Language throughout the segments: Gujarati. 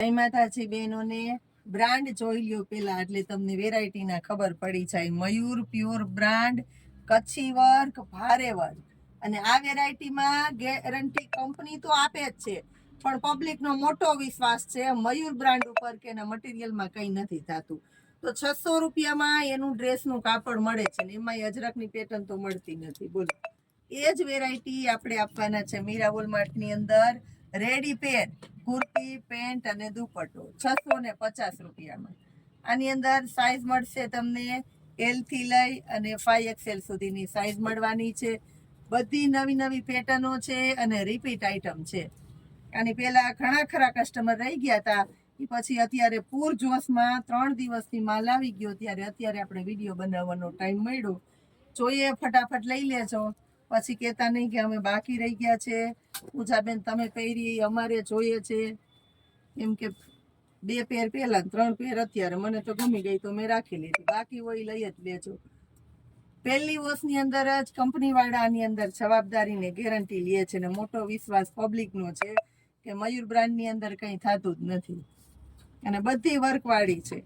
જય માતાજી બહેનોને. બ્રાન્ડ જોઈ લ્યો પેલા, એટલે તમને વેરાયટીના ખબર પડી જાય. મયુર પ્યોર બ્રાન્ડ, કચ્છી વર્ક, ભારે વર્ક. અને આ વેરાયટીમાં ગેરંટી કંપની તો આપે જ છે, પણ પબ્લિકનો મોટો વિશ્વાસ છે મયુર બ્રાન્ડ ઉપર કે એના મટીરિયલમાં કંઈ નથી થતું. તો 600 રૂપિયામાં એનું ડ્રેસનું કાપડ મળે છે ને એમાં અજરકની પેટર્ન તો મળતી નથી. બોલો, એ જ વેરાયટી આપણે આપવાના છે મીરા વોલમાર્ટની અંદર. રેડી પેન, કુર્તી, પેન્ટ અને દુપટ્ટો 650 રૂપિયામાં. આની અંદર સાઇઝ મળશે તમને L થી લઈ અને 5XL સુધીની સાઇઝ મળવાની છે. બધી નવી નવી પેટર્નો છે અને રિપીટ આઈટમ છે. આની પહેલા ઘણા ખરા કસ્ટમર રહી ગયા હતા, એ પછી અત્યારે પૂરજોશમાં 3 દિવસથી માલ આવી ગયો, ત્યારે અત્યારે આપણે વિડીયો બનાવવાનો ટાઈમ મળ્યો. જોઈએ ફટાફટ લઈ લેજો, પછી કહેતા નહીં કે અમે બાકી રહી ગયા છે. પૂજાબેન તમે પહેરી, અમારે જોઈએ છે. એમ કે 2 પેર પહેલા 3 પેર અત્યારે, મને તો ગમી ગઈ તો મેં રાખી લીધી, બાકી હોય લઈ જ લેજો. પહેલી વોશની અંદર જ કંપનીવાળા આની અંદર જવાબદારીને ગેરંટી લે છે ને મોટો વિશ્વાસ પબ્લિકનો છે કે મયુર બ્રાન્ડની અંદર કંઈ થતું જ નથી. અને બધી વર્કવાળી છે.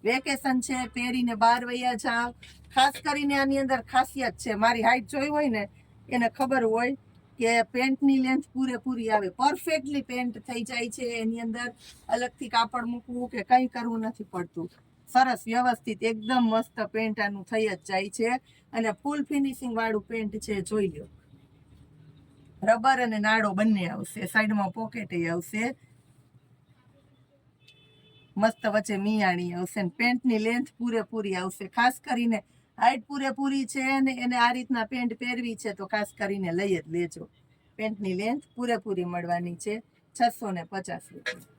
વેકેશન છે, પહેરીને બહાર વયા જાવ. ખાસ કરીને આની અંદર ખાસિયત છે, મારી હાઈટ જોઈ હોય ને એને ખબર હોય કે પેન્ટની લેન્થ પૂરેપૂરી આવે, પરફેક્ટલી પેન્ટ થઈ જાય છે. એની અંદર અલગથી કાપડ મૂકવું કે કંઈ કરવું નથી પડતું. સરસ વ્યવસ્થિત એકદમ મસ્ત પેન્ટ આનું થઈ જ જાય છે. અને ફૂલ ફિનિશિંગ વાળું પેન્ટ છે, જોઈ લો. રબર અને નાડો બંને આવશે, સાઈડમાં પોકેટ આવશે, મસ્ત વચ્ચે મિયાણી આવશે. પેન્ટની લેન્થ પૂરેપૂરી આવશે. ખાસ કરીને હાઈટ પૂરેપૂરી છે ને એને આ રીતના પેન્ટ પહેરવી છે તો ખાસ કરીને લઈ જ લેજો. પેન્ટની લેન્થ પૂરેપૂરી મળવાની છે. 650 રૂપિયા.